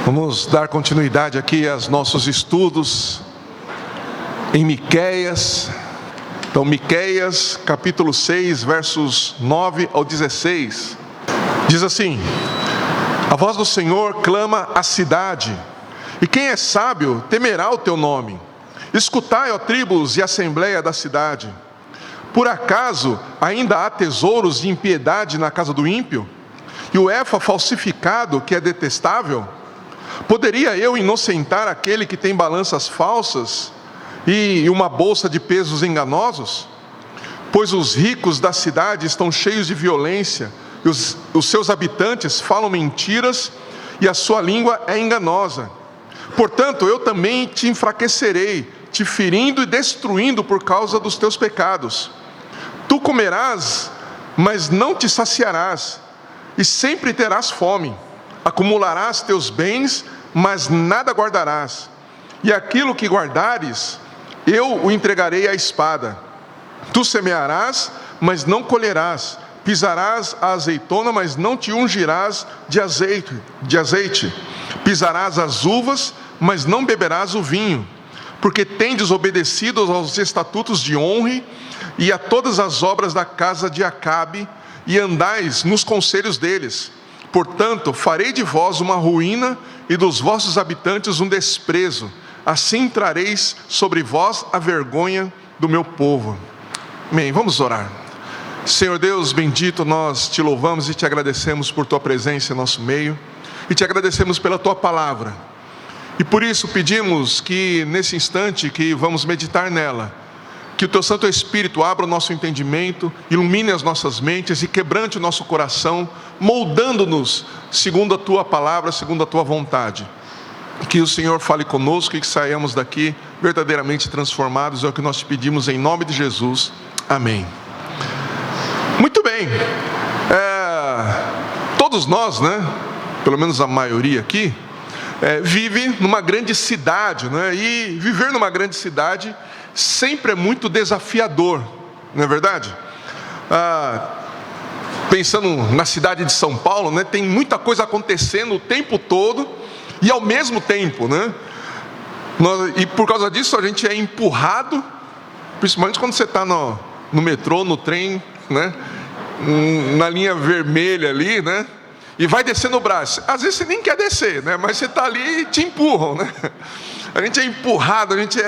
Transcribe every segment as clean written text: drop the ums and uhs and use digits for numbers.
Vamos dar continuidade aqui aos nossos estudos em Miqueias. Então, Miqueias, capítulo 6, versos 9 ao 16. Diz assim: a voz do Senhor clama à cidade, e quem é sábio temerá o teu nome. Escutai, ó tribos e assembleia da cidade. Por acaso ainda há tesouros de impiedade na casa do ímpio? E o efa falsificado que é detestável? Poderia eu inocentar aquele que tem balanças falsas e uma bolsa de pesos enganosos? Pois os ricos da cidade estão cheios de violência, e os seus habitantes falam mentiras, e a sua língua é enganosa. Portanto, eu também te enfraquecerei, te ferindo e destruindo por causa dos teus pecados. Tu comerás, mas não te saciarás, e sempre terás fome. Acumularás teus bens, mas nada guardarás. E aquilo que guardares, eu o entregarei à espada. Tu semearás, mas não colherás. Pisarás a azeitona, mas não te ungirás de azeite. Pisarás as uvas, mas não beberás o vinho. Porque tendes obedecido aos estatutos de Onre e a todas as obras da casa de Acabe, e andais nos conselhos deles. Portanto, farei de vós uma ruína e dos vossos habitantes um desprezo. Assim trareis sobre vós a vergonha do meu povo. Amém. Vamos orar. Senhor Deus bendito, nós te louvamos e te agradecemos por tua presença em nosso meio, e te agradecemos pela tua palavra. E por isso pedimos que nesse instante que vamos meditar nela, que o teu Santo Espírito abra o nosso entendimento, ilumine as nossas mentes e quebrante o nosso coração, moldando-nos segundo a tua palavra, segundo a tua vontade. Que o Senhor fale conosco e que saiamos daqui verdadeiramente transformados. É o que nós te pedimos em nome de Jesus. Amém. Muito bem. Todos nós, né? Pelo menos a maioria aqui, vive numa grande cidade, né? E viver numa grande cidade sempre é muito desafiador, não é verdade? Pensando na cidade de São Paulo, né, tem muita coisa acontecendo o tempo todo e ao mesmo tempo, né? E por causa disso a gente é empurrado, principalmente quando você está no metrô, no trem, né, na linha vermelha ali, né, e vai descendo o braço. Às vezes você nem quer descer, né, mas você está ali e te empurram, né? A gente é empurrado, a gente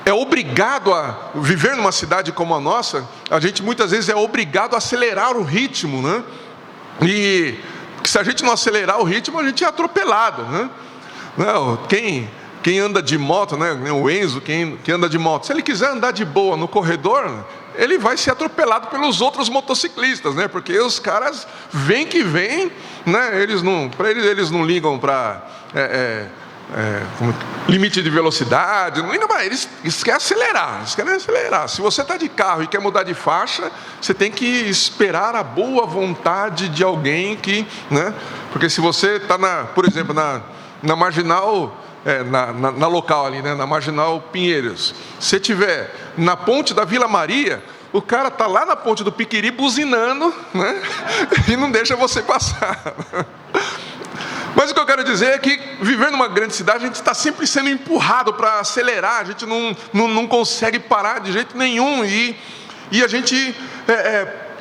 é obrigado a viver numa cidade como a nossa. A gente muitas vezes é obrigado a acelerar o ritmo, né? E se a gente não acelerar o ritmo, a gente é atropelado, né? Quem anda de moto, né? O Enzo, quem anda de moto, se ele quiser andar de boa no corredor, ele vai ser atropelado pelos outros motociclistas, né? Porque os caras vêm que vêm, né? Eles não ligam para limite de velocidade, eles querem acelerar. Se você está de carro e quer mudar de faixa, você tem que esperar a boa vontade de alguém que, né? Porque se você está por exemplo, na marginal, na local ali, né? Na marginal Pinheiros, se tiver na ponte da Vila Maria, o cara está lá na ponte do Piquiri buzinando, né? E não deixa você passar. Mas o que eu quero dizer é que viver numa grande cidade, a gente está sempre sendo empurrado para acelerar, a gente não consegue parar de jeito nenhum, e a gente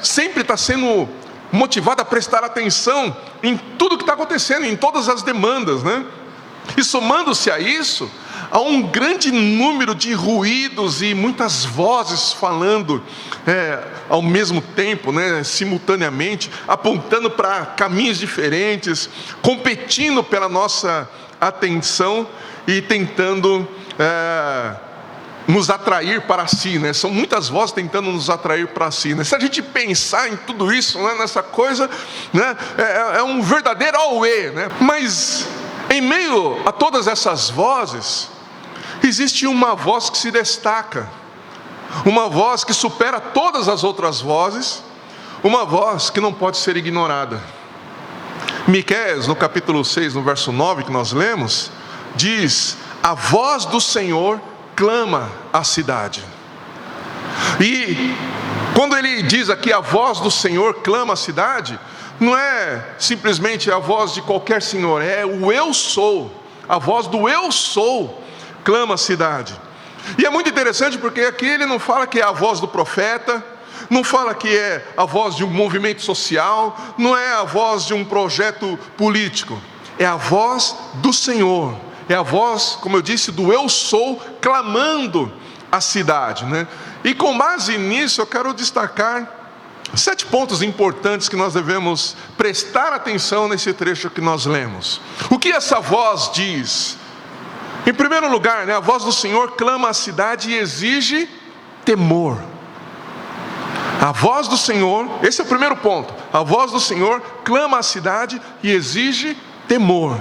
sempre está sendo motivado a prestar atenção em tudo que está acontecendo, em todas as demandas, né? E somando-se a isso, há um grande número de ruídos e muitas vozes falando ao mesmo tempo, né, simultaneamente, apontando para caminhos diferentes, competindo pela nossa atenção e tentando nos atrair para si, né? São muitas vozes tentando nos atrair para si, né? Se a gente pensar em tudo isso, né, nessa coisa, né, é um verdadeiro auê, né? Mas em meio a todas essas vozes, existe uma voz que se destaca, uma voz que supera todas as outras vozes, uma voz que não pode ser ignorada. Miqueias, no capítulo 6, no verso 9 que nós lemos, diz: a voz do Senhor clama à cidade. E quando ele diz aqui a voz do Senhor clama à cidade, não é simplesmente a voz de qualquer senhor, é o eu sou. A voz do eu sou clama a cidade. E é muito interessante porque aqui ele não fala que é a voz do profeta, não fala que é a voz de um movimento social, não é a voz de um projeto político. É a voz do Senhor. É a voz, como eu disse, do eu sou clamando a cidade, né? E com base nisso eu quero destacar 7 pontos importantes que nós devemos prestar atenção nesse trecho que nós lemos. O que essa voz diz? Em primeiro lugar, né, a voz do Senhor clama a cidade e exige temor. A voz do Senhor, esse é o primeiro ponto. A voz do Senhor clama a cidade e exige temor.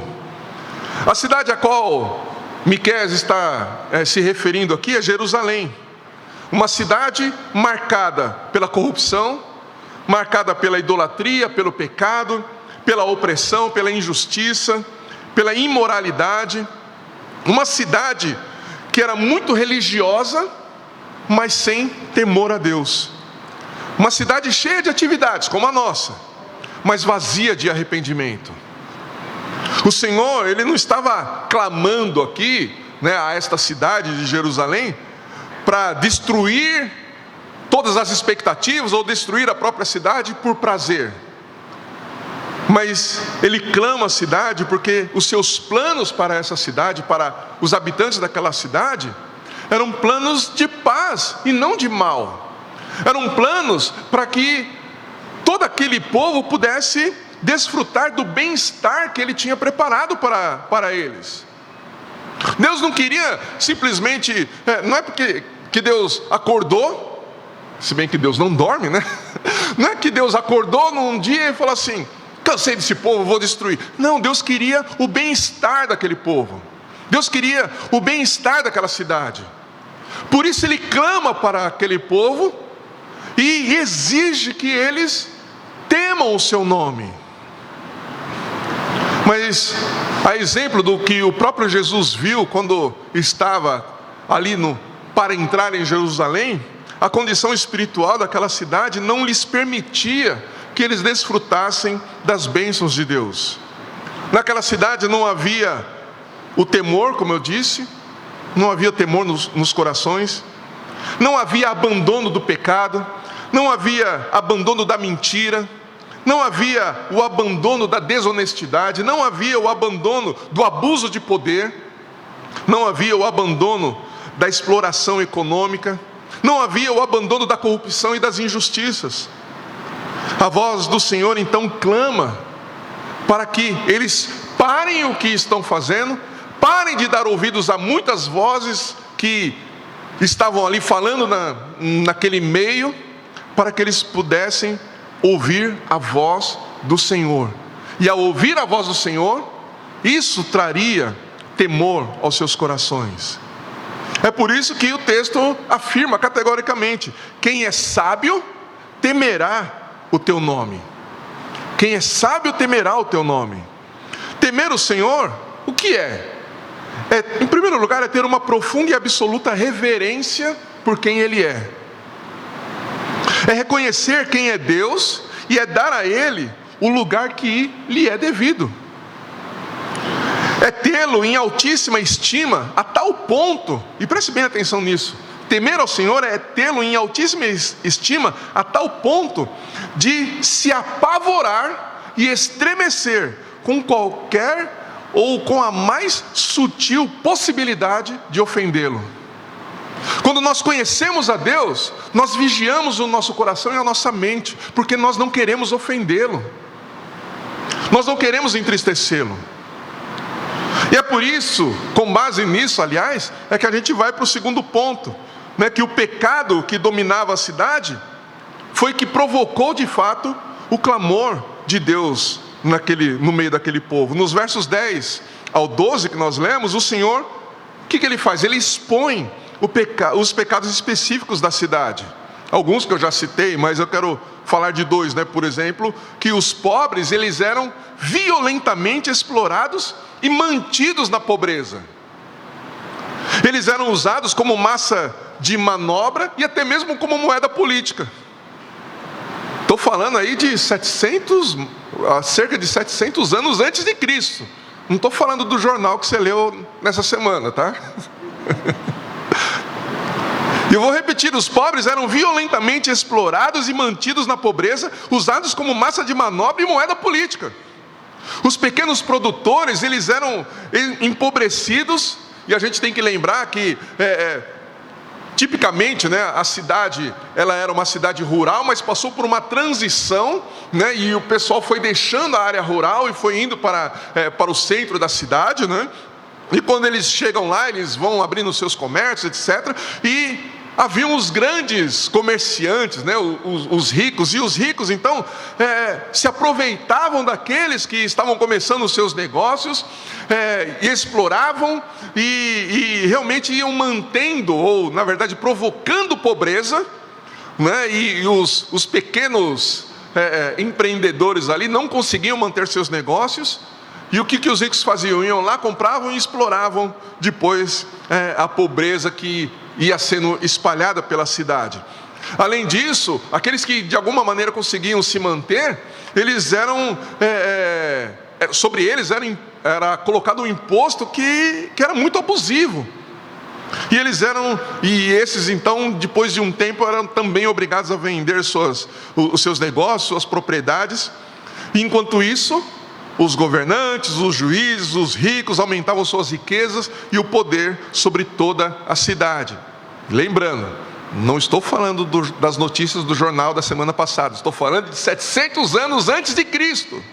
A cidade a qual Miqueias está se referindo aqui é Jerusalém. Uma cidade marcada pela corrupção, marcada pela idolatria, pelo pecado, pela opressão, pela injustiça, pela imoralidade. Uma cidade que era muito religiosa, mas sem temor a Deus. Uma cidade cheia de atividades, como a nossa, mas vazia de arrependimento. O Senhor, Ele não estava clamando aqui, né, a esta cidade de Jerusalém, para destruir todas as expectativas ou destruir a própria cidade por prazer. Mas Ele clama a cidade porque os seus planos para essa cidade, para os habitantes daquela cidade, eram planos de paz e não de mal. Eram planos para que todo aquele povo pudesse desfrutar do bem-estar que Ele tinha preparado para eles. Deus não queria simplesmente, não é porque que Deus acordou, se bem que Deus não dorme, né? Não é que Deus acordou num dia e falou assim: cansei desse povo, vou destruir. Não, Deus queria o bem-estar daquele povo. Deus queria o bem-estar daquela cidade. Por isso Ele clama para aquele povo e exige que eles temam o seu nome. Mas, a exemplo do que o próprio Jesus viu quando estava ali para entrar em Jerusalém, a condição espiritual daquela cidade não lhes permitia que eles desfrutassem das bênçãos de Deus. Naquela cidade não havia o temor, como eu disse, não havia temor nos corações, não havia abandono do pecado, não havia abandono da mentira, não havia o abandono da desonestidade, não havia o abandono do abuso de poder, não havia o abandono da exploração econômica, não havia o abandono da corrupção e das injustiças. A voz do Senhor então clama para que eles parem o que estão fazendo, parem de dar ouvidos a muitas vozes que estavam ali falando naquele meio, para que eles pudessem ouvir a voz do Senhor. E ao ouvir a voz do Senhor, isso traria temor aos seus corações. É por isso que o texto afirma categoricamente: quem é sábio temerá o teu nome. Quem é sábio temerá o teu nome. Temer o Senhor, o que é? Em primeiro lugar, é ter uma profunda e absoluta reverência por quem Ele é. É reconhecer quem é Deus e é dar a Ele o lugar que lhe é devido. É tê-lo em altíssima estima a tal ponto, e preste bem atenção nisso, temer ao Senhor é tê-lo em altíssima estima a tal ponto de se apavorar e estremecer com qualquer ou com a mais sutil possibilidade de ofendê-lo. Quando nós conhecemos a Deus, nós vigiamos o nosso coração e a nossa mente, porque nós não queremos ofendê-lo, nós não queremos entristecê-lo. E é por isso, com base nisso, aliás, é que a gente vai para o segundo ponto, né, que o pecado que dominava a cidade foi que provocou de fato o clamor de Deus no meio daquele povo. Nos versos 10 ao 12 que nós lemos, o Senhor, o que Ele faz? Ele expõe os pecados específicos da cidade. Alguns que eu já citei, mas eu quero falar de 2, né? Por exemplo, que os pobres, eles eram violentamente explorados e mantidos na pobreza. Eles eram usados como massa de manobra e até mesmo como moeda política. Estou falando aí de há cerca de 700 anos antes de Cristo. Não estou falando do jornal que você leu nessa semana, tá? E eu vou repetir, os pobres eram violentamente explorados e mantidos na pobreza, usados como massa de manobra e moeda política. Os pequenos produtores, eles eram empobrecidos, e a gente tem que lembrar que, tipicamente, né, a cidade, ela era uma cidade rural, mas passou por uma transição, né, e o pessoal foi deixando a área rural e foi indo para o centro da cidade, né? E quando eles chegam lá, eles vão abrindo seus comércios, etc. E haviam os grandes comerciantes, né, os ricos, e os ricos então se aproveitavam daqueles que estavam começando os seus negócios, e exploravam e realmente iam mantendo, ou na verdade provocando pobreza, né, e os pequenos empreendedores ali não conseguiam manter seus negócios. E o que os ricos faziam? Iam lá, compravam e exploravam depois a pobreza que ia sendo espalhada pela cidade. Além disso, aqueles que de alguma maneira conseguiam se manter, eles eram, sobre eles era colocado um imposto que era muito abusivo. E esses então, depois de um tempo, eram também obrigados a vender os seus negócios, suas propriedades. E enquanto isso, os governantes, os juízes, os ricos aumentavam suas riquezas e o poder sobre toda a cidade. Lembrando, não estou falando das notícias do jornal da semana passada, estou falando de 700 anos antes de Cristo.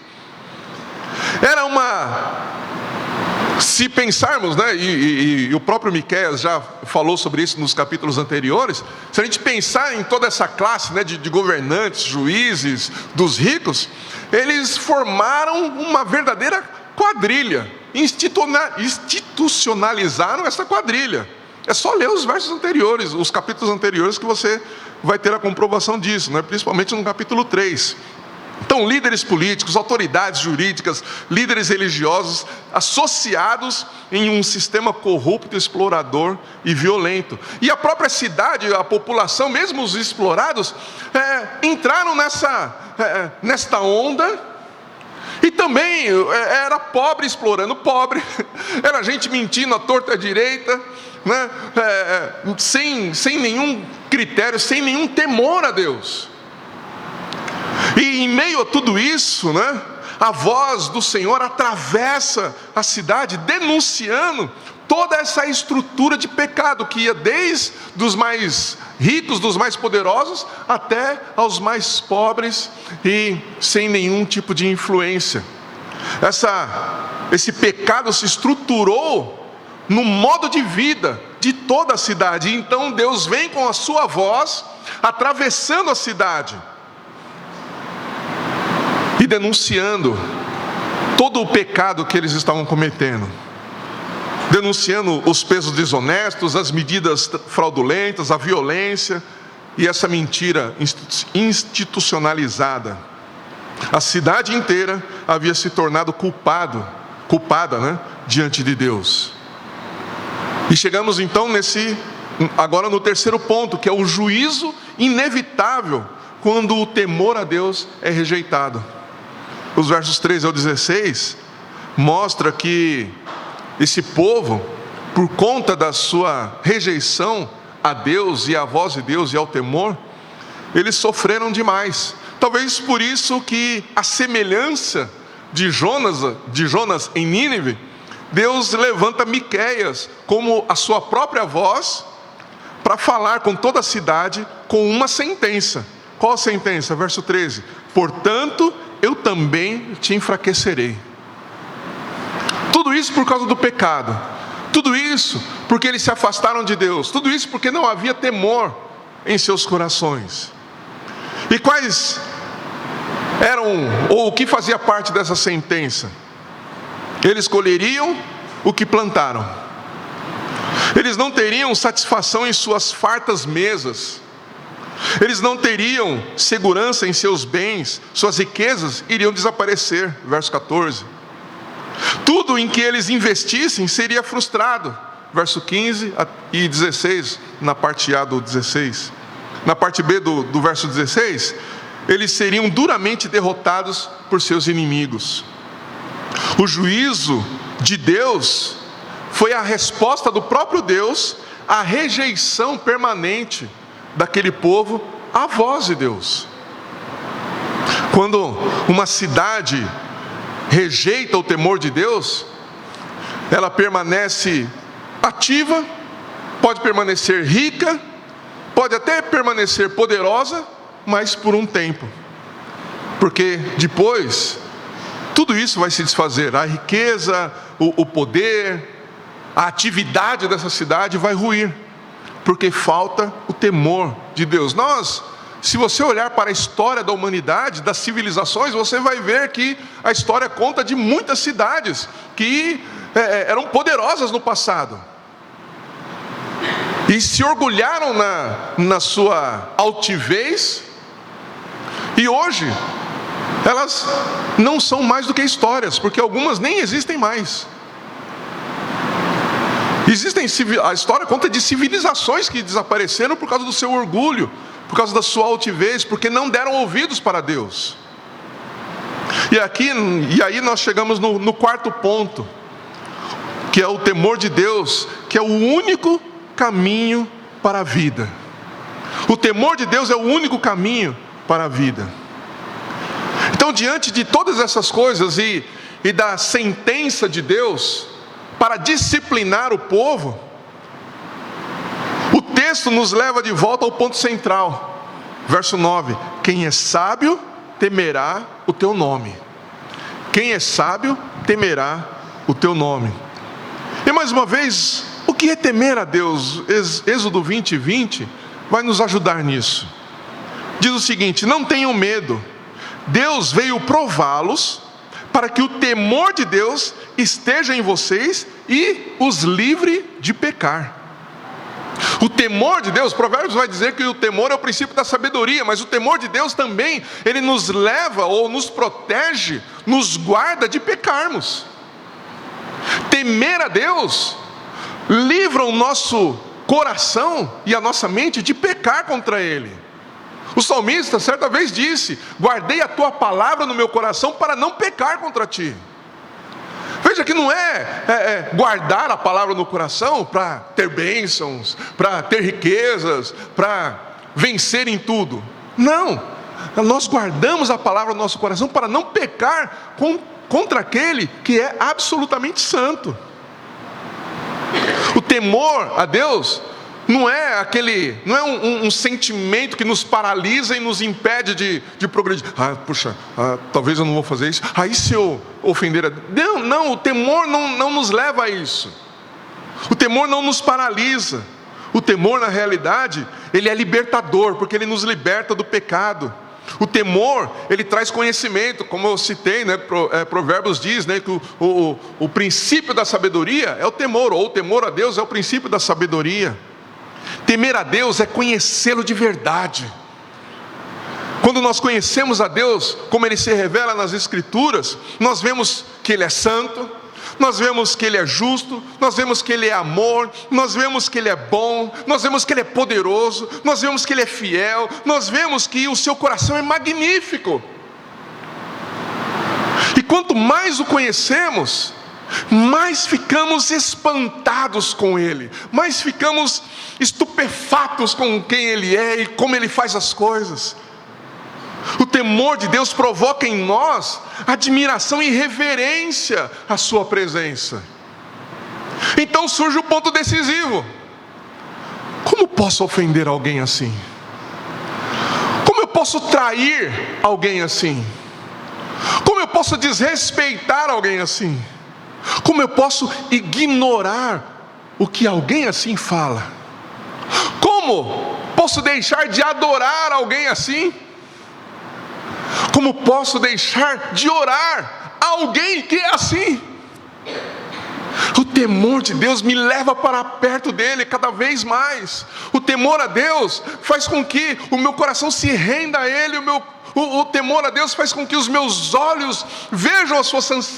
Se pensarmos, né, e o próprio Miqueias já falou sobre isso nos capítulos anteriores, se a gente pensar em toda essa classe, né, de governantes, juízes, dos ricos, eles formaram uma verdadeira quadrilha, institucionalizaram essa quadrilha. É só ler os versos anteriores, os capítulos anteriores, que você vai ter a comprovação disso, né, principalmente no capítulo 3. Então, líderes políticos, autoridades jurídicas, líderes religiosos, associados em um sistema corrupto, explorador e violento. E a própria cidade, a população, mesmo os explorados, entraram nesta onda. E também era pobre explorando pobre, era gente mentindo à torta e à direita, né? Sem nenhum critério, sem nenhum temor a Deus. E em meio a tudo isso, né, a voz do Senhor atravessa a cidade, denunciando toda essa estrutura de pecado que ia desde os mais ricos, dos mais poderosos, até aos mais pobres e sem nenhum tipo de influência. Esse pecado se estruturou no modo de vida de toda a cidade. Então Deus vem com a sua voz atravessando a cidade e denunciando todo o pecado que eles estavam cometendo, denunciando os pesos desonestos, as medidas fraudulentas, a violência e essa mentira institucionalizada. A cidade inteira havia se tornado culpada, né, diante de Deus. E chegamos então agora no terceiro ponto, que é o juízo inevitável quando o temor a Deus é rejeitado. Os versos 13 ao 16 mostra que esse povo, por conta da sua rejeição a Deus e à voz de Deus e ao temor, eles sofreram demais. Talvez por isso que a semelhança de Jonas em Nínive, Deus levanta Miqueias como a sua própria voz para falar com toda a cidade com uma sentença. Qual a sentença? Verso 13: portanto, eu também te enfraquecerei. Tudo isso por causa do pecado. Tudo isso porque eles se afastaram de Deus. Tudo isso porque não havia temor em seus corações. E quais ou o que fazia parte dessa sentença? Eles colheriam o que plantaram. Eles não teriam satisfação em suas fartas mesas. Eles não teriam segurança em seus bens, suas riquezas iriam desaparecer. Verso 14. Tudo em que eles investissem seria frustrado. Verso 15 e 16, na parte A do 16. Na parte B do verso 16, eles seriam duramente derrotados por seus inimigos. O juízo de Deus foi a resposta do próprio Deus à rejeição permanente daquele povo à voz de Deus. Quando uma cidade rejeita o temor de Deus, ela permanece ativa, pode permanecer rica, pode até permanecer poderosa, mas por um tempo. Porque depois, tudo isso vai se desfazer. A riqueza, o poder, a atividade dessa cidade vai ruir. Porque falta o temor de Deus. Se você olhar para a história da humanidade, das civilizações, você vai ver que a história conta de muitas cidades que eram poderosas no passado. E se orgulharam na sua altivez. E hoje, elas não são mais do que histórias, porque algumas nem existem mais. A história conta de civilizações que desapareceram por causa do seu orgulho, por causa da sua altivez, porque não deram ouvidos para Deus. E aí nós chegamos no quarto ponto, que é o temor de Deus, que é o único caminho para a vida. O temor de Deus é o único caminho para a vida. Então, diante de todas essas coisas e da sentença de Deus para disciplinar o povo, o texto nos leva de volta ao ponto central. Verso 9: quem é sábio temerá o teu nome. Quem é sábio temerá o teu nome. E mais uma vez, o que é temer a Deus? Êxodo 20:20 vai nos ajudar nisso. Diz o seguinte: não tenham medo, Deus veio prová-los para que o temor de Deus esteja em vocês e os livre de pecar. O temor de Deus, Provérbios vai dizer que o temor é o princípio da sabedoria, mas o temor de Deus também, ele nos leva ou nos protege, nos guarda de pecarmos. Temer a Deus livra o nosso coração e a nossa mente de pecar contra Ele. O salmista certa vez disse: guardei a tua palavra no meu coração para não pecar contra ti. Veja que não é guardar a palavra no coração para ter bênçãos, para ter riquezas, para vencer em tudo. Não, nós guardamos a palavra no nosso coração para não pecar contra aquele que é absolutamente santo. O temor a Deus não é um sentimento que nos paralisa e nos impede de progredir. Talvez eu não vou fazer isso. Aí se eu ofender a Deus. Não, o temor não nos leva a isso. O temor não nos paralisa. O temor, na realidade, ele é libertador, porque ele nos liberta do pecado. O temor, ele traz conhecimento, como eu citei, Provérbios diz, que o princípio da sabedoria é o temor, ou o temor a Deus é o princípio da sabedoria. Temer a Deus é conhecê-lo de verdade. Quando nós conhecemos a Deus, como Ele se revela nas Escrituras, nós vemos que Ele é santo, nós vemos que Ele é justo, nós vemos que Ele é amor, nós vemos que Ele é bom, nós vemos que Ele é poderoso, nós vemos que Ele é fiel, nós vemos que o seu coração é magnífico. E quanto mais o conhecemos, mais ficamos espantados com Ele, mais ficamos estupefatos com quem Ele é e como Ele faz as coisas. O temor de Deus provoca em nós admiração e reverência à sua presença. Então surge o ponto decisivo: como posso ofender alguém assim? Como eu posso trair alguém assim? Como eu posso desrespeitar alguém assim? Como eu posso ignorar o que alguém assim fala? Como posso deixar de adorar alguém assim? Como posso deixar de orar a alguém que é assim? O temor de Deus me leva para perto dEle cada vez mais. O temor a Deus faz com que o meu coração se renda a Ele. O temor a Deus faz com que os meus olhos vejam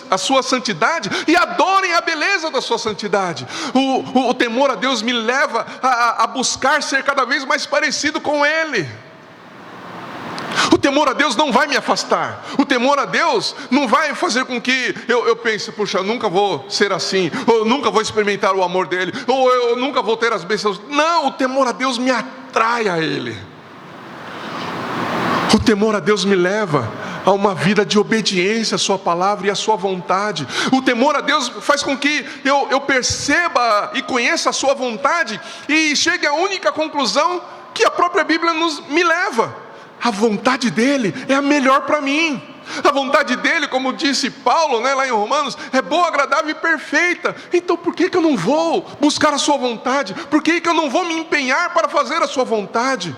a sua santidade e adorem a beleza da sua santidade. O temor a Deus me leva a buscar ser cada vez mais parecido com Ele. O temor a Deus não vai me afastar. O temor a Deus não vai fazer com que eu pense, puxa, eu nunca vou ser assim, ou eu nunca vou experimentar o amor dele, ou eu nunca vou ter as bênçãos. Não, o temor a Deus me atrai a Ele. O temor a Deus me leva a uma vida de obediência à sua palavra e à sua vontade. O temor a Deus faz com que eu perceba e conheça a sua vontade e chegue à única conclusão que a própria Bíblia me leva: a vontade dele é a melhor para mim. A vontade dele, como disse Paulo, lá em Romanos, é boa, agradável e perfeita. Então por que eu não vou buscar a sua vontade? Por que eu não vou me empenhar para fazer a sua vontade?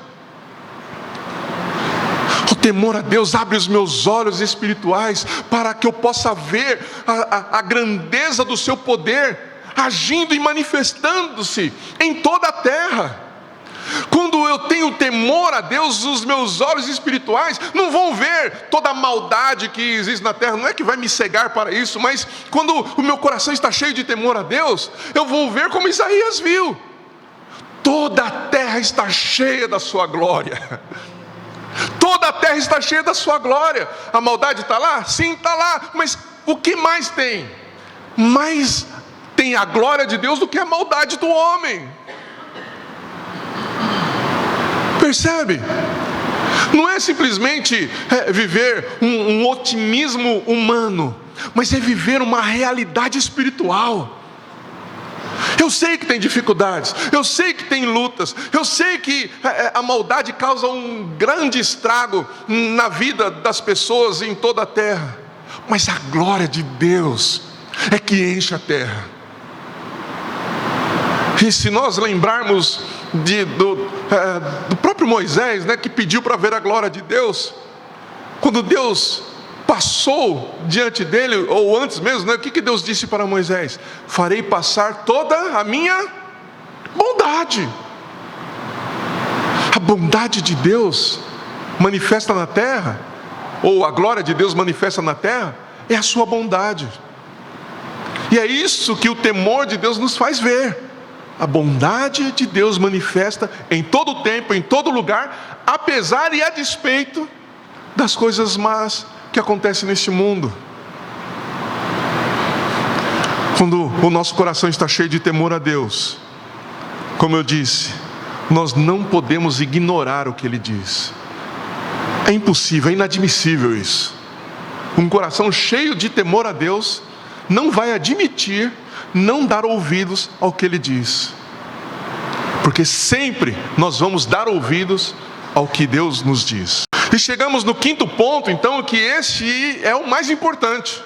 O temor a Deus abre os meus olhos espirituais para que eu possa ver a grandeza do seu poder agindo e manifestando-se em toda a terra. Quando eu tenho temor a Deus, os meus olhos espirituais não vão ver toda a maldade que existe na terra. Não é que vai me cegar para isso, mas quando o meu coração está cheio de temor a Deus, eu vou ver como Isaías viu: toda a terra está cheia da sua glória. Toda a terra está cheia da sua glória. A maldade está lá? Sim, está lá. Mas o que mais tem? Mais tem a glória de Deus do que a maldade do homem. Percebe? Não é simplesmente viver um otimismo humano, mas é viver uma realidade espiritual. Eu sei que tem dificuldades, eu sei que tem lutas, eu sei que a maldade causa um grande estrago na vida das pessoas em toda a terra, mas a glória de Deus é que enche a terra. E se nós lembrarmos do próprio Moisés, que pediu para ver a glória de Deus, quando Deus passou diante dele, ou antes mesmo, o que Deus disse para Moisés? Farei passar toda a minha bondade. A bondade de Deus manifesta na terra, ou a glória de Deus manifesta na terra, é a sua bondade. E é isso que o temor de Deus nos faz ver. A bondade de Deus manifesta em todo o tempo, em todo lugar, apesar e a despeito das coisas más que acontecem neste mundo. Quando o nosso coração está cheio de temor a Deus, como eu disse, nós não podemos ignorar o que Ele diz. É impossível, é inadmissível isso. Um coração cheio de temor a Deus não vai admitir, não dar ouvidos ao que Ele diz, porque sempre nós vamos dar ouvidos ao que Deus nos diz. E chegamos no quinto ponto, então, que este é o mais importante,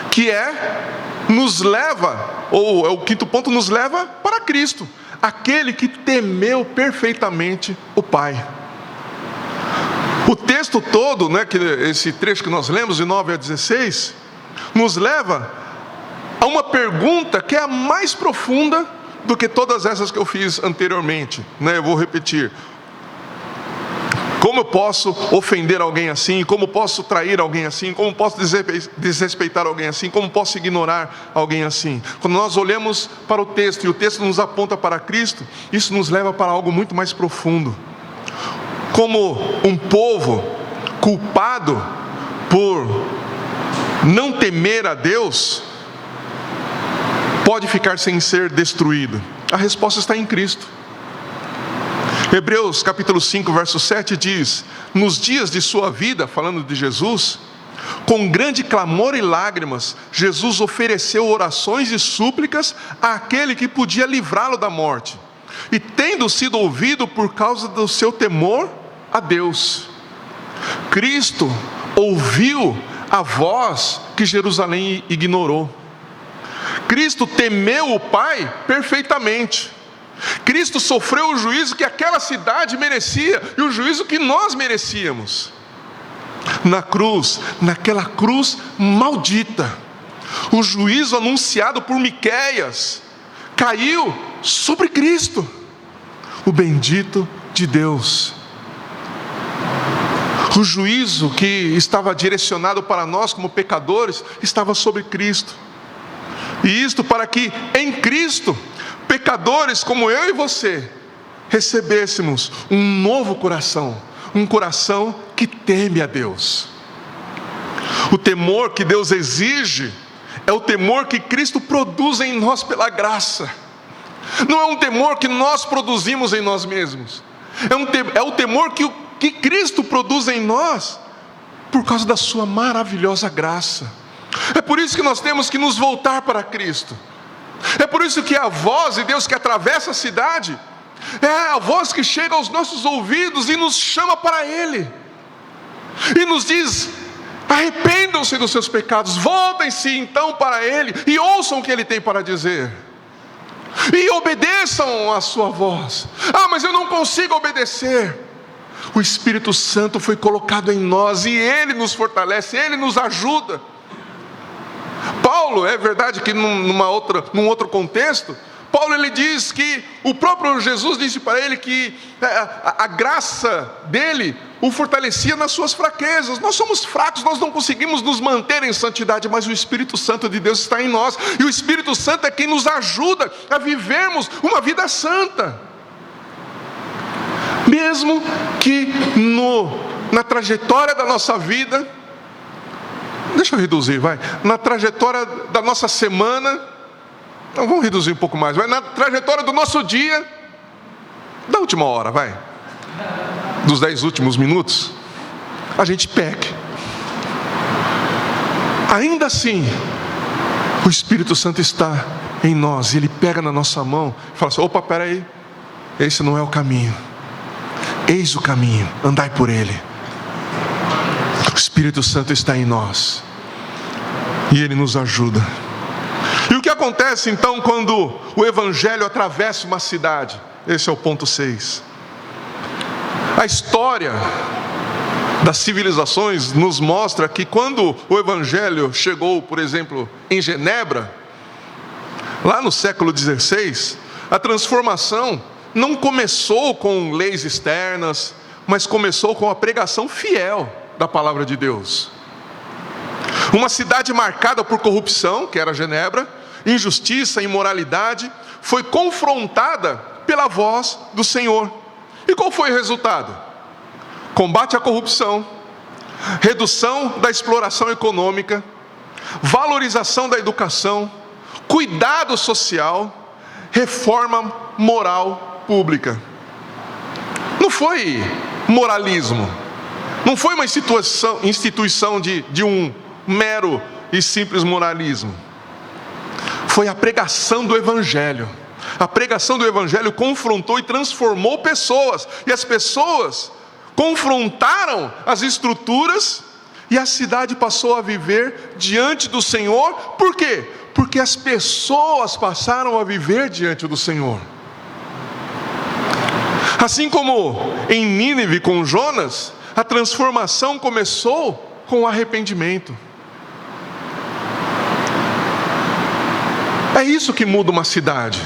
que nos leva, ou o quinto ponto nos leva para Cristo, aquele que temeu perfeitamente o Pai. O texto todo, esse trecho que nós lemos, de 9 a 16, nos leva a uma pergunta que é a mais profunda do que todas essas que eu fiz anteriormente. Eu vou repetir. Como eu posso ofender alguém assim? Como posso trair alguém assim? Como posso desrespeitar alguém assim? Como posso ignorar alguém assim? Quando nós olhamos para o texto e o texto nos aponta para Cristo, isso nos leva para algo muito mais profundo. Como um povo culpado por não temer a Deus pode ficar sem ser destruído? A resposta está em Cristo. Hebreus capítulo 5, verso 7 diz: nos dias de sua vida, falando de Jesus, com grande clamor e lágrimas, Jesus ofereceu orações e súplicas àquele que podia livrá-lo da morte. E tendo sido ouvido por causa do seu temor a Deus, Cristo ouviu a voz que Jerusalém ignorou. Cristo temeu o Pai perfeitamente. Cristo sofreu o juízo que aquela cidade merecia e o juízo que nós merecíamos. Na cruz, naquela cruz maldita, o juízo anunciado por Miqueias caiu sobre Cristo, o bendito de Deus. O juízo que estava direcionado para nós como pecadores estava sobre Cristo. E isto para que em Cristo, pecadores como eu e você, recebêssemos um novo coração, um coração que teme a Deus. O temor que Deus exige é o temor que Cristo produz em nós pela graça. Não é um temor que nós produzimos em nós mesmos. É o temor que Cristo produz em nós por causa da sua maravilhosa graça. É por isso que nós temos que nos voltar para Cristo. É por isso que a voz de Deus que atravessa a cidade é a voz que chega aos nossos ouvidos e nos chama para Ele. E nos diz: arrependam-se dos seus pecados, voltem-se então para Ele e ouçam o que Ele tem para dizer. E obedeçam a sua voz. Ah, mas eu não consigo obedecer. O Espírito Santo foi colocado em nós e Ele nos fortalece, Ele nos ajuda. Paulo, é verdade que num outro contexto, Paulo ele diz que o próprio Jesus disse para ele que a graça dele o fortalecia nas suas fraquezas. Nós somos fracos, nós não conseguimos nos manter em santidade, mas o Espírito Santo de Deus está em nós, e o Espírito Santo é quem nos ajuda a vivermos uma vida santa. Mesmo que na trajetória da nossa vida, deixa eu reduzir, vai, na trajetória da nossa semana, então vamos reduzir um pouco mais, vai, na trajetória do nosso dia, da última hora, vai, dos 10 últimos minutos, a gente peca. Ainda assim, o Espírito Santo está em nós, e Ele pega na nossa mão e fala assim: opa, peraí, esse não é o caminho, eis o caminho, andai por ele. O Espírito Santo está em nós e Ele nos ajuda. E o que acontece então quando o Evangelho atravessa uma cidade? Esse é o ponto 6. A história das civilizações nos mostra que quando o Evangelho chegou, por exemplo, em Genebra, lá no século XVI, a transformação não começou com leis externas, mas começou com a pregação fiel da palavra de Deus. Uma cidade marcada por corrupção, que era Genebra, injustiça, imoralidade, foi confrontada pela voz do Senhor. E qual foi o resultado? Combate à corrupção, redução da exploração econômica, valorização da educação, cuidado social, reforma moral pública. Não foi moralismo, não foi uma instituição de um mero e simples moralismo. Foi a pregação do Evangelho. A pregação do Evangelho confrontou e transformou pessoas, e as pessoas confrontaram as estruturas, e a cidade passou a viver diante do Senhor. Por quê? Porque as pessoas passaram a viver diante do Senhor. Assim como em Nínive com Jonas, a transformação começou com o arrependimento. É isso que muda uma cidade.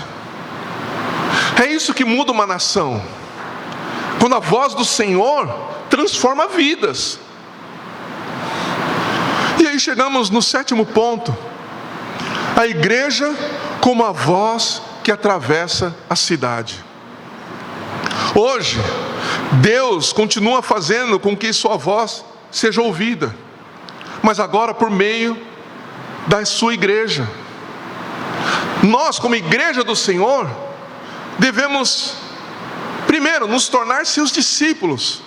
É isso que muda uma nação. Quando a voz do Senhor transforma vidas. E aí chegamos no 7º ponto. A igreja como a voz que atravessa a cidade. Hoje, Deus continua fazendo com que sua voz seja ouvida, mas agora por meio da sua igreja. Nós, como igreja do Senhor, devemos primeiro nos tornar seus discípulos,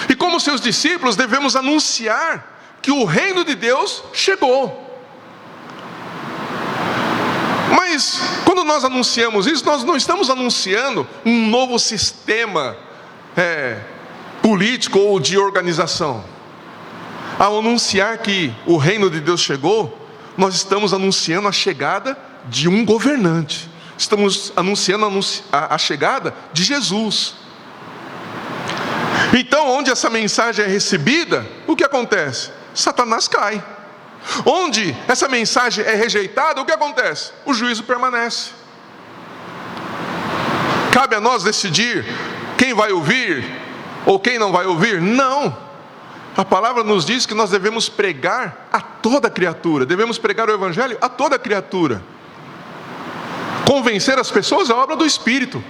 e como seus discípulos devemos anunciar que o reino de Deus chegou. Mas quando nós anunciamos isso, nós não estamos anunciando um novo sistema político ou de organização. Ao anunciar que o reino de Deus chegou, nós estamos anunciando a chegada de um governante. Estamos anunciando a chegada de Jesus. Então, onde essa mensagem é recebida, o que acontece? Satanás cai. Onde essa mensagem é rejeitada, o que acontece? O juízo permanece. Cabe a nós decidir quem vai ouvir ou quem não vai ouvir? Não. A palavra nos diz que nós devemos pregar a toda criatura. Devemos pregar o Evangelho a toda criatura. Convencer as pessoas é obra do Espírito.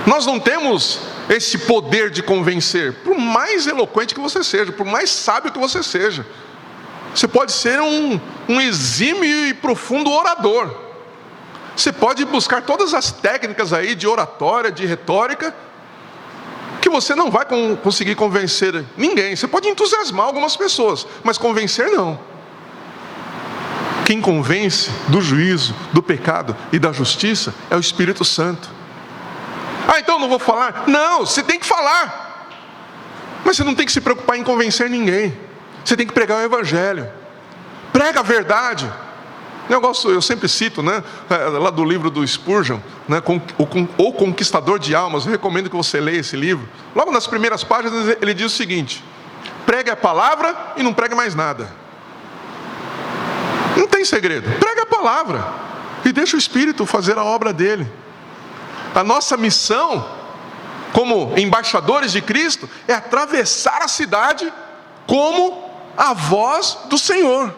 Nós não temos esse poder de convencer, por mais eloquente que você seja, por mais sábio que você seja. Você pode ser um exímio e profundo orador. Você pode buscar todas as técnicas aí de oratória, de retórica, que você não vai conseguir convencer ninguém. Você pode entusiasmar algumas pessoas, mas convencer não. Quem convence do juízo, do pecado e da justiça é o Espírito Santo. Então eu não vou falar? Não, você tem que falar. Mas você não tem que se preocupar em convencer ninguém. Você tem que pregar o Evangelho. Prega a verdade. Eu sempre cito, né, lá do livro do Spurgeon, né, O Conquistador de Almas. Eu recomendo que você leia esse livro. Logo nas primeiras páginas ele diz o seguinte: pregue a palavra e não pregue mais nada. Não tem segredo. Prega a palavra e deixa o Espírito fazer a obra dele. A nossa missão como embaixadores de Cristo é atravessar a cidade como a voz do Senhor.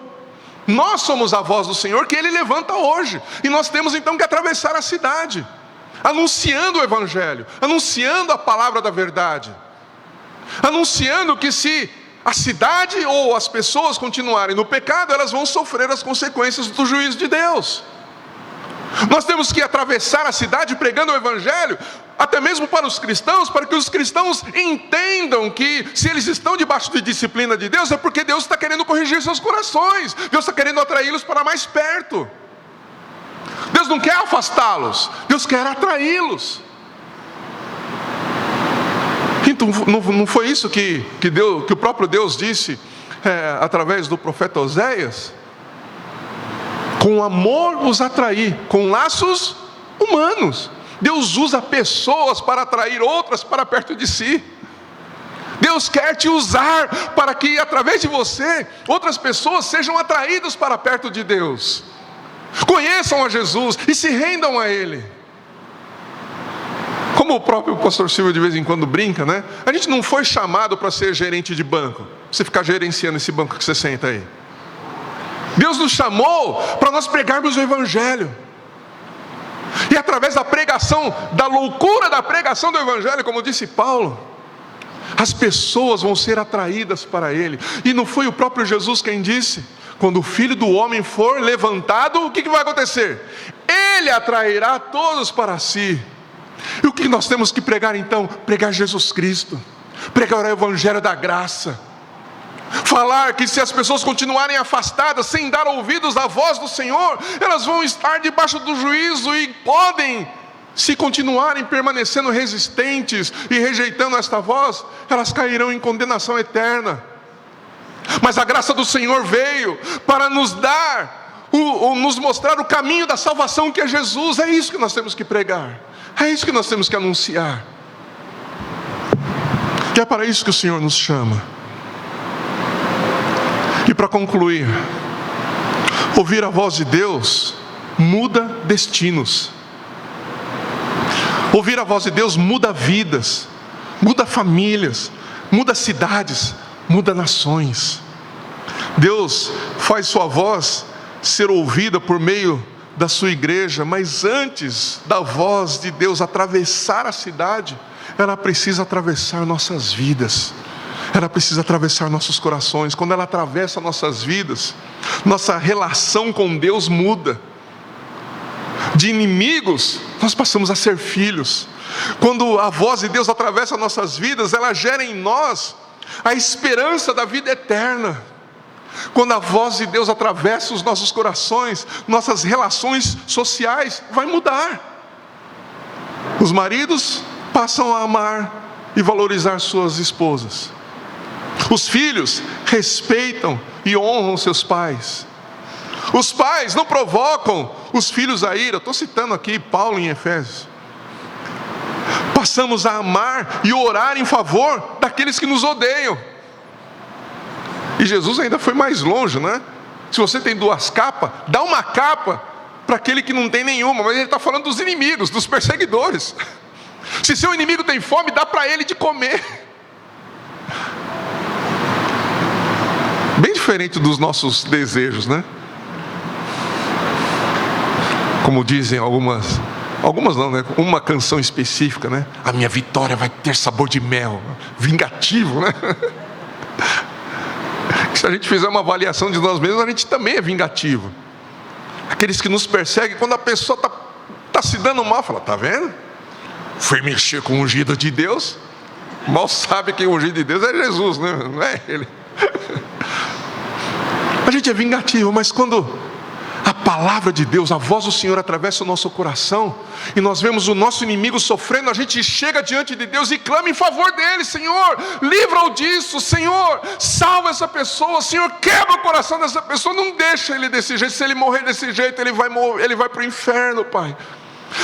Nós somos a voz do Senhor que Ele levanta hoje. E nós temos então que atravessar a cidade, anunciando o Evangelho, anunciando a palavra da verdade, anunciando que se a cidade ou as pessoas continuarem no pecado, elas vão sofrer as consequências do juízo de Deus. Nós temos que atravessar a cidade pregando o Evangelho, até mesmo para os cristãos, para que os cristãos entendam que se eles estão debaixo de disciplina de Deus, é porque Deus está querendo corrigir seus corações, Deus está querendo atraí-los para mais perto. Deus não quer afastá-los, Deus quer atraí-los. Então, não foi isso que o próprio Deus disse através do profeta Oséias? Com amor os atrair, com laços humanos. Deus usa pessoas para atrair outras para perto de si. Deus quer te usar para que através de você outras pessoas sejam atraídas para perto de Deus, conheçam a Jesus e se rendam a Ele. Como o próprio pastor Silvio de vez em quando brinca, né? A gente não foi chamado para ser gerente de banco, você ficar gerenciando esse banco que você senta aí. Deus nos chamou para nós pregarmos o Evangelho. E através da pregação, da loucura da pregação do Evangelho, como disse Paulo, as pessoas vão ser atraídas para Ele. E não foi o próprio Jesus quem disse: quando o Filho do Homem for levantado, o que vai acontecer? Ele atrairá todos para si. E o que nós temos que pregar então? Pregar Jesus Cristo, pregar o Evangelho da graça. Falar que se as pessoas continuarem afastadas, sem dar ouvidos à voz do Senhor, elas vão estar debaixo do juízo e podem, se continuarem permanecendo resistentes e rejeitando esta voz, elas cairão em condenação eterna. Mas a graça do Senhor veio para nos dar, nos mostrar o caminho da salvação, que é Jesus. É isso que nós temos que pregar, é isso que nós temos que anunciar. Que é para isso que o Senhor nos chama. E para concluir, ouvir a voz de Deus muda destinos. Ouvir a voz de Deus muda vidas, muda famílias, muda cidades, muda nações. Deus faz sua voz ser ouvida por meio da sua igreja, mas antes da voz de Deus atravessar a cidade, ela precisa atravessar nossas vidas. Ela precisa atravessar nossos corações. Quando ela atravessa nossas vidas, nossa relação com Deus muda. De inimigos, nós passamos a ser filhos. Quando a voz de Deus atravessa nossas vidas, ela gera em nós a esperança da vida eterna. Quando a voz de Deus atravessa os nossos corações, nossas relações sociais vai mudar. Os maridos passam a amar e valorizar suas esposas. Os filhos respeitam e honram seus pais. Os pais não provocam os filhos a ira. Estou citando aqui Paulo em Efésios. Passamos a amar e orar em favor daqueles que nos odeiam. E Jesus ainda foi mais longe, né? Se você tem 2 capas, dá uma capa para aquele que não tem nenhuma. Mas ele está falando dos inimigos, dos perseguidores. Se seu inimigo tem fome, dá para ele de comer. Bem diferente dos nossos desejos, né? Como dizem algumas Algumas não, né? Uma canção específica, né? A minha vitória vai ter sabor de mel. Vingativo, né? Se a gente fizer uma avaliação de nós mesmos, a gente também é vingativo. Aqueles que nos perseguem, quando a pessoa está se dando mal, fala, tá vendo? Foi mexer com o ungido de Deus. Mal sabe que o ungido de Deus é Jesus, né? Não é ele. A gente é vingativo, mas quando a palavra de Deus, a voz do Senhor atravessa o nosso coração, e nós vemos o nosso inimigo sofrendo, a gente chega diante de Deus e clama em favor dele. Senhor, livra-o disso. Senhor, salva essa pessoa. Senhor, quebra o coração dessa pessoa. Não deixa ele desse jeito. Se ele morrer desse jeito, ele vai para o inferno, Pai.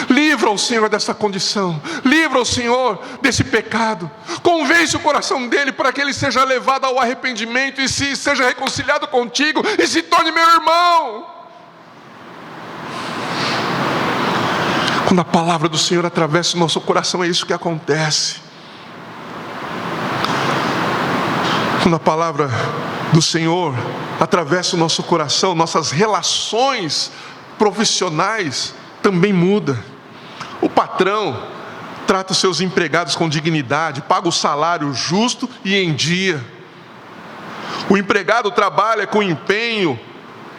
Livra o Senhor dessa condição. Livra o Senhor desse pecado. Convence o coração dele para que ele seja levado ao arrependimento e seja reconciliado contigo e se torne meu irmão. Quando a palavra do Senhor atravessa o nosso coração, é isso que acontece. Quando a palavra do Senhor atravessa o nosso coração, nossas relações profissionais também mudam. O patrão trata os seus empregados com dignidade, paga o salário justo e em dia. O empregado trabalha com empenho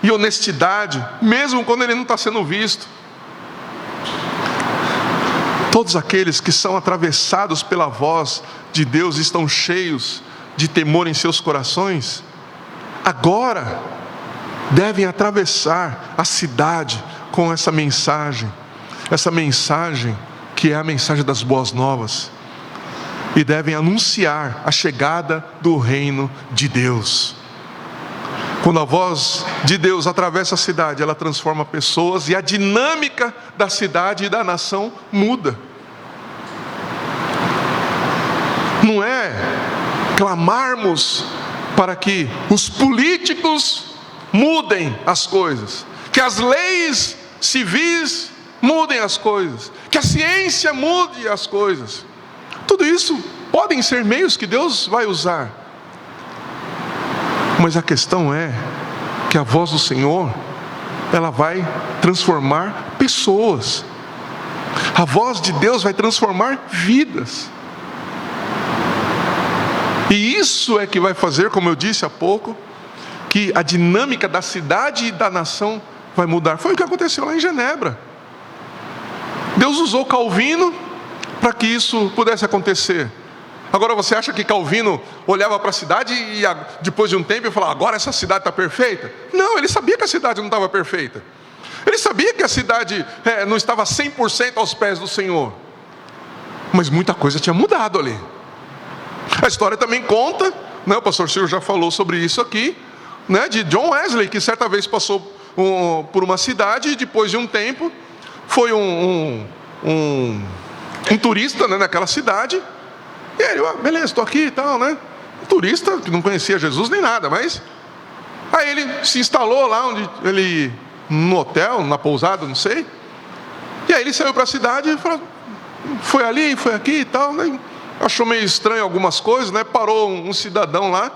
e honestidade, mesmo quando ele não está sendo visto. Todos aqueles que são atravessados pela voz de Deus estão cheios de temor em seus corações, agora devem atravessar a cidade com essa mensagem que é a mensagem das boas novas, e devem anunciar a chegada do reino de Deus. Quando a voz de Deus atravessa a cidade, ela transforma pessoas e a dinâmica da cidade e da nação muda. Não é clamarmos para que os políticos mudem as coisas, que as leis civis mudem as coisas, que a ciência mude as coisas. Tudo isso podem ser meios que Deus vai usar. Mas a questão é que a voz do Senhor, ela vai transformar pessoas. A voz de Deus vai transformar vidas. E isso é que vai fazer, como eu disse há pouco, que a dinâmica da cidade e da nação vai mudar. Foi o que aconteceu lá em Genebra. Deus usou Calvino para que isso pudesse acontecer. Agora você acha que Calvino olhava para a cidade e depois de um tempo ele falava, agora essa cidade está perfeita? Não, ele sabia que a cidade não estava perfeita. Ele sabia que a cidade não estava 100% aos pés do Senhor. Mas muita coisa tinha mudado ali. A história também conta, né, o pastor Silvio já falou sobre isso aqui, né, de John Wesley, que certa vez passou por uma cidade e depois de um tempo foi um turista, né, naquela cidade. E ele, beleza, estou aqui e tal, né? Um turista que não conhecia Jesus nem nada, mas aí ele se instalou lá no hotel, na pousada, não sei. E aí ele saiu para a cidade e falou, foi ali, foi aqui e tal, né? Achou meio estranho algumas coisas, né? Parou um cidadão lá,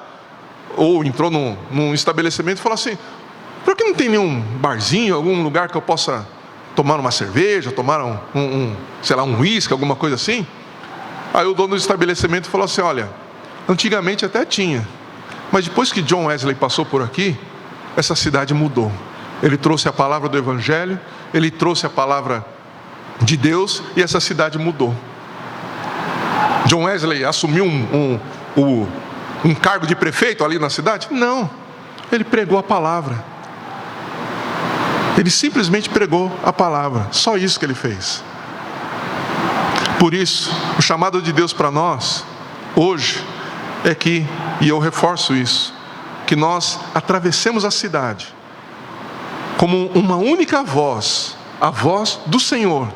ou entrou num estabelecimento e falou assim, por que não tem nenhum barzinho, algum lugar que eu possa tomar uma cerveja, tomar sei lá, um uísque, alguma coisa assim? Aí o dono do estabelecimento falou assim, olha, antigamente até tinha, mas depois que John Wesley passou por aqui, essa cidade mudou. Ele trouxe a palavra do Evangelho, ele trouxe a palavra de Deus e essa cidade mudou. John Wesley assumiu um cargo de prefeito ali na cidade? Não, ele pregou a palavra. Ele simplesmente pregou a palavra, só isso que ele fez. Por isso, o chamado de Deus para nós, hoje, é que, e eu reforço isso, que nós atravessemos a cidade, como uma única voz, a voz do Senhor,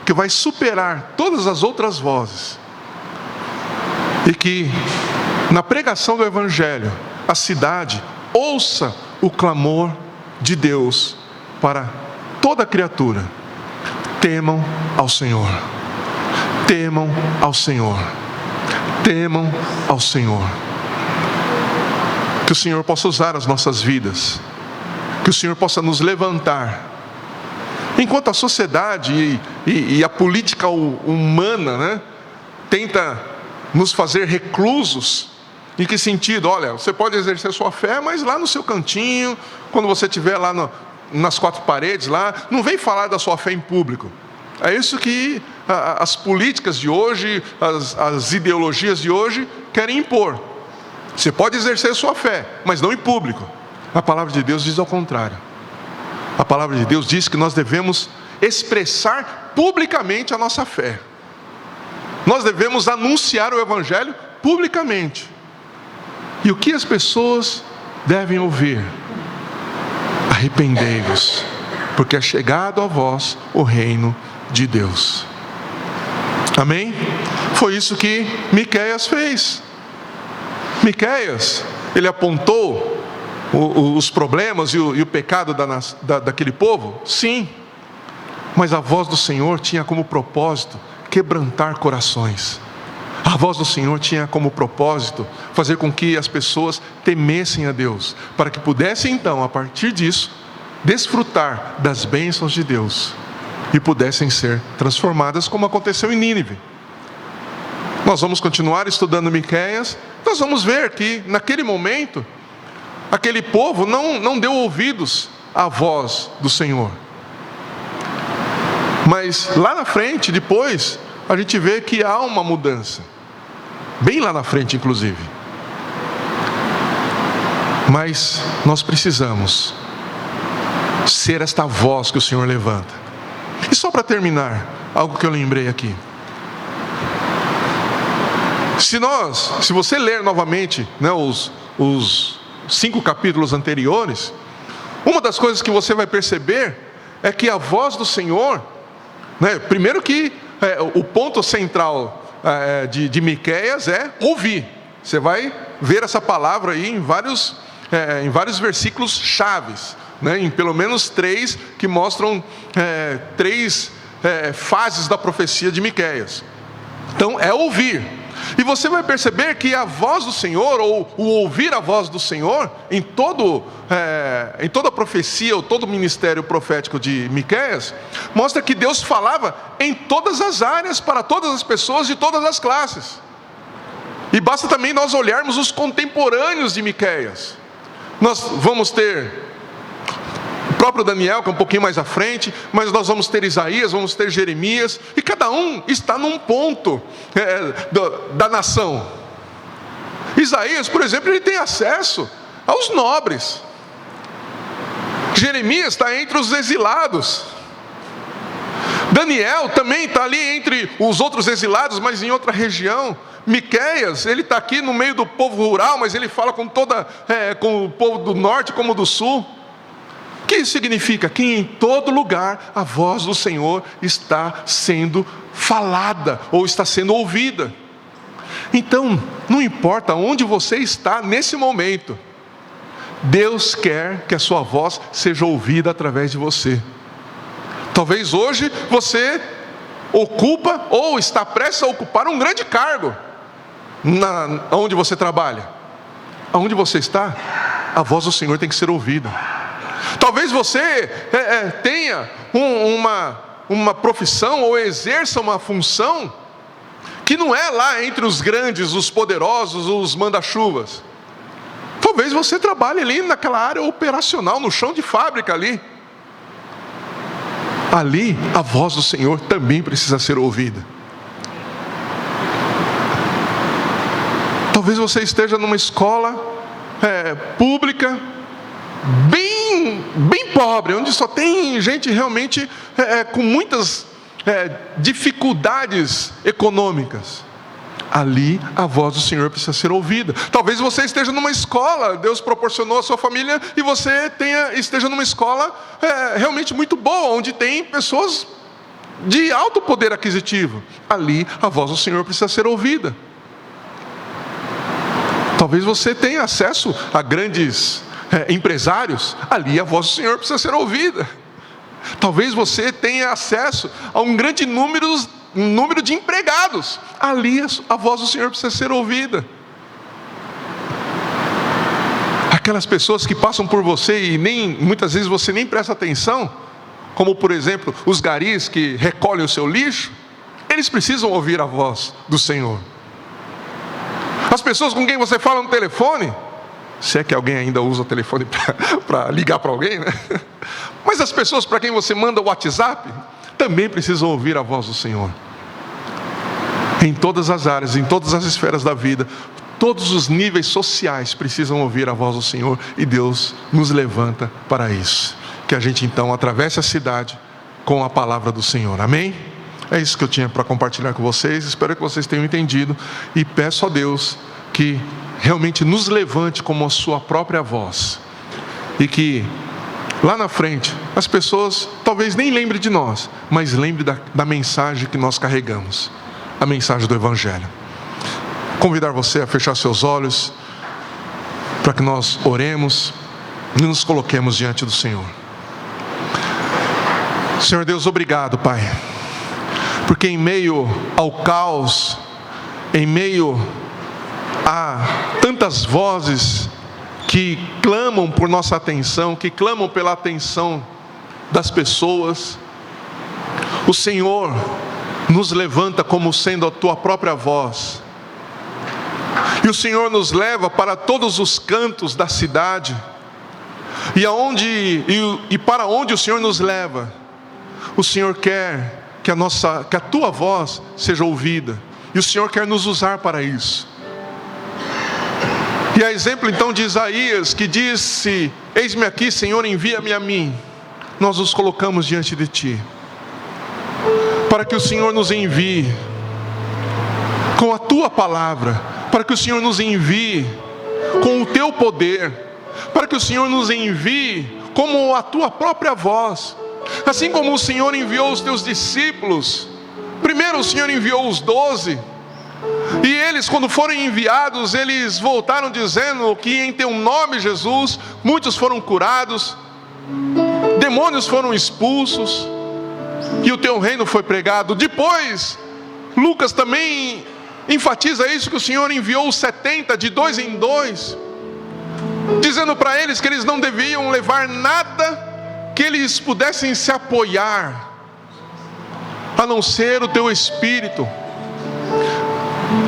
que vai superar todas as outras vozes, e que, na pregação do Evangelho, a cidade ouça o clamor de Deus para toda criatura: temam ao Senhor. Temam ao Senhor. Temam ao Senhor. Que o Senhor possa usar as nossas vidas. Que o Senhor possa nos levantar Enquanto a sociedade e a política humana, né, tenta nos fazer reclusos. Em que sentido? Olha, você pode exercer sua fé, mas lá no seu cantinho, quando você estiver lá nas quatro paredes, lá, não vem falar da sua fé em público. É isso que as políticas de hoje, as ideologias de hoje querem impor. Você pode exercer sua fé, mas não em público. A palavra de Deus diz ao contrário. A palavra de Deus diz que nós devemos expressar publicamente a nossa fé. Nós devemos anunciar o Evangelho publicamente. E o que as pessoas devem ouvir? Arrependei-vos, porque é chegado a vós o reino de Deus. Amém? Foi isso que Miqueias fez. Miqueias, ele apontou os problemas e o pecado daquele povo? Sim. Mas a voz do Senhor tinha como propósito quebrantar corações. A voz do Senhor tinha como propósito fazer com que as pessoas temessem a Deus, para que pudessem então, a partir disso, desfrutar das bênçãos de Deus e pudessem ser transformadas, como aconteceu em Nínive. Nós vamos continuar estudando Miqueias. Nós vamos ver que naquele momento aquele povo não deu ouvidos à voz do Senhor. Mas lá na frente, depois, a gente vê que há uma mudança. Bem lá na frente, inclusive. Mas nós precisamos ser esta voz que o Senhor levanta. E só para terminar, algo que eu lembrei aqui. Se você ler novamente, né, os 5 capítulos anteriores, uma das coisas que você vai perceber é que a voz do Senhor, né, primeiro que o ponto central de Miqueias é ouvir. Você vai ver essa palavra aí em vários versículos chaves, né, em pelo menos 3 que mostram 3 fases da profecia de Miqueias. Então é ouvir. E você vai perceber que a voz do Senhor, ou o ouvir a voz do Senhor, em toda a profecia, ou todo o ministério profético de Miqueias, mostra que Deus falava em todas as áreas, para todas as pessoas de todas as classes. E basta também nós olharmos os contemporâneos de Miqueias. Nós vamos ter o próprio Daniel, que é um pouquinho mais à frente, mas nós vamos ter Isaías, vamos ter Jeremias, e cada um está num ponto da nação. Isaías, por exemplo, ele tem acesso aos nobres. Jeremias está entre os exilados. Daniel também está ali entre os outros exilados, mas em outra região. Miqueias, ele está aqui no meio do povo rural, mas ele fala com o povo do norte como do sul. O que isso significa? Que em todo lugar a voz do Senhor está sendo falada, ou está sendo ouvida. Então, não importa onde você está nesse momento, Deus quer que a sua voz seja ouvida através de você. Talvez hoje você ocupa ou está prestes a ocupar um grande cargo onde você trabalha. Onde você está, a voz do Senhor tem que ser ouvida. Talvez você tenha uma profissão ou exerça uma função que não é lá entre os grandes, os poderosos, os manda-chuvas. Talvez você trabalhe ali naquela área operacional, no chão de fábrica ali. Ali, a voz do Senhor também precisa ser ouvida. Talvez você esteja numa escola pública, bem pobre, onde só tem gente realmente com muitas dificuldades econômicas. Ali a voz do Senhor precisa ser ouvida. Talvez você esteja numa escola, Deus proporcionou a sua família, e você esteja numa escola realmente muito boa, onde tem pessoas de alto poder aquisitivo. Ali a voz do Senhor precisa ser ouvida. Talvez você tenha acesso a grandes empresários. Ali a voz do Senhor precisa ser ouvida. Talvez você tenha acesso a um grande número de empregados. Ali a voz do Senhor precisa ser ouvida. Aquelas pessoas que passam por você e muitas vezes você nem presta atenção, como por exemplo os garis que recolhem o seu lixo, eles precisam ouvir a voz do Senhor. As pessoas com quem você fala no telefone, se é que alguém ainda usa o telefone para ligar para alguém, né? Mas as pessoas para quem você manda o WhatsApp, também precisam ouvir a voz do Senhor. Em todas as áreas, em todas as esferas da vida, todos os níveis sociais precisam ouvir a voz do Senhor, e Deus nos levanta para isso. Que a gente então atravesse a cidade com a palavra do Senhor, amém? É isso que eu tinha para compartilhar com vocês, espero que vocês tenham entendido, e peço a Deus que realmente nos levante como a sua própria voz, e que lá na frente as pessoas talvez nem lembrem de nós, mas lembrem da mensagem que nós carregamos, a mensagem do Evangelho. Convidar você a fechar seus olhos, para que nós oremos e nos coloquemos diante do Senhor. Senhor Deus, obrigado, Pai, porque em meio ao caos, em meio a tantas vozes que clamam por nossa atenção, que clamam pela atenção das pessoas, o Senhor nos levanta como sendo a tua própria voz, e o Senhor nos leva para todos os cantos da cidade, e para onde o Senhor nos leva, o Senhor quer que a tua voz seja ouvida, e o Senhor quer nos usar para isso. E a exemplo então de Isaías, que disse: eis-me aqui, Senhor, envia-me a mim. Nós nos colocamos diante de Ti, para que o Senhor nos envie com a Tua palavra, para que o Senhor nos envie com o Teu poder, para que o Senhor nos envie como a Tua própria voz. Assim como o Senhor enviou os Teus discípulos, primeiro o Senhor enviou os 12, e eles, quando foram enviados, eles voltaram dizendo que em Teu nome, Jesus, muitos foram curados, demônios foram expulsos, e o Teu reino foi pregado. Depois, Lucas também enfatiza isso, que o Senhor enviou os 70 de 2 em 2, dizendo para eles que eles não deviam levar nada que eles pudessem se apoiar, a não ser o Teu Espírito,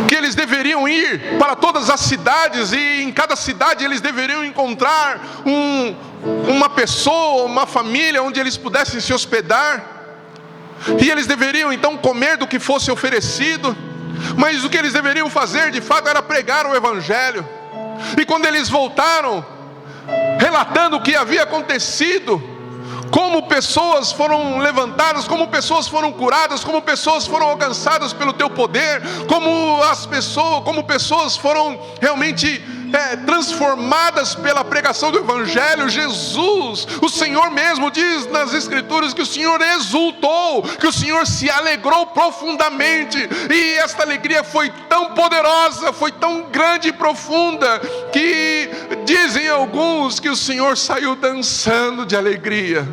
que eles deveriam ir para todas as cidades, e em cada cidade eles deveriam encontrar uma pessoa, uma família onde eles pudessem se hospedar, e eles deveriam então comer do que fosse oferecido, mas o que eles deveriam fazer de fato era pregar o Evangelho. E quando eles voltaram, relatando o que havia acontecido, como pessoas foram levantadas, como pessoas foram curadas, como pessoas foram alcançadas pelo Teu poder, como pessoas foram realmente transformadas pela pregação do Evangelho. Jesus, o Senhor mesmo diz nas Escrituras que o Senhor exultou, que o Senhor se alegrou profundamente, e esta alegria foi tão poderosa, foi tão grande e profunda, que dizem alguns que o Senhor saiu dançando de alegria.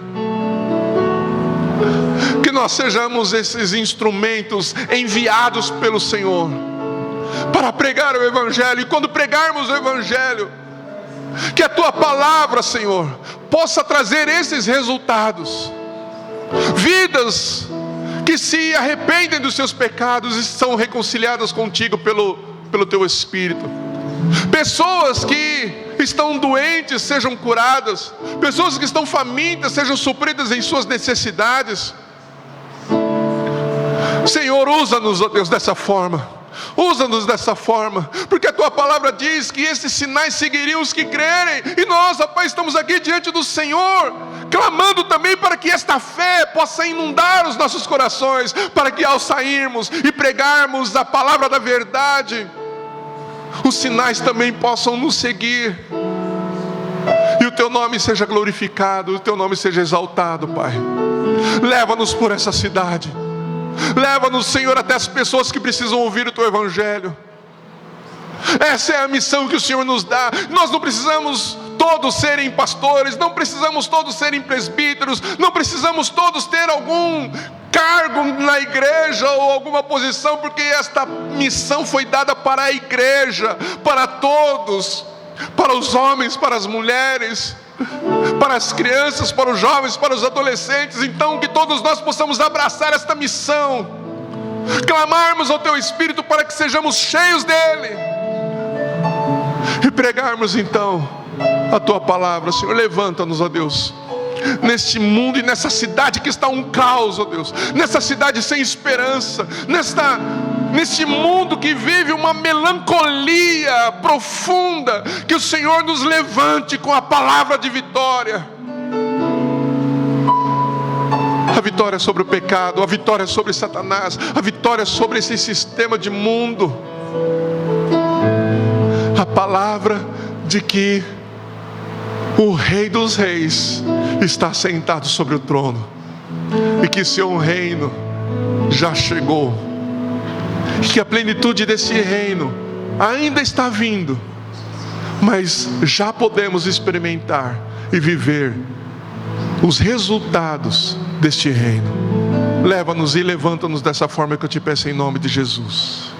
Que nós sejamos esses instrumentos enviados pelo Senhor para pregar o Evangelho, e quando pregarmos o Evangelho, que a Tua palavra, Senhor, possa trazer esses resultados. Vidas que se arrependem dos seus pecados e são reconciliadas contigo pelo Teu Espírito. Pessoas que estão doentes sejam curadas, pessoas que estão famintas sejam supridas em suas necessidades. Senhor, usa-nos, ó Deus, dessa forma. Usa-nos dessa forma, porque a Tua palavra diz que esses sinais seguiriam os que crerem. E nós, ó Pai, estamos aqui diante do Senhor, clamando também para que esta fé possa inundar os nossos corações, para que ao sairmos e pregarmos a palavra da verdade, os sinais também possam nos seguir, e o Teu nome seja glorificado, o Teu nome seja exaltado, Pai. Leva-nos por essa cidade, leva-nos, Senhor, até as pessoas que precisam ouvir o Teu Evangelho. Essa é a missão que o Senhor nos dá. Nós não precisamos todos serem pastores, não precisamos todos serem presbíteros, não precisamos todos ter algum cargo na igreja ou alguma posição, porque esta missão foi dada para a igreja, para todos, para os homens, para as mulheres, para as crianças, para os jovens, para os adolescentes. Então que todos nós possamos abraçar esta missão, clamarmos ao Teu Espírito para que sejamos cheios dEle e pregarmos então a Tua palavra. Senhor, levanta-nos, ó Deus, neste mundo e nessa cidade que está um caos, ó Deus, nessa cidade sem esperança, neste mundo que vive uma melancolia profunda. Que o Senhor nos levante com a palavra de vitória, a vitória sobre o pecado, a vitória sobre Satanás, a vitória sobre esse sistema de mundo, a palavra de que o Rei dos Reis está sentado sobre o trono e que seu reino já chegou, e que a plenitude desse reino ainda está vindo, mas já podemos experimentar e viver os resultados deste reino. Leva-nos e levanta-nos dessa forma que eu te peço em nome de Jesus.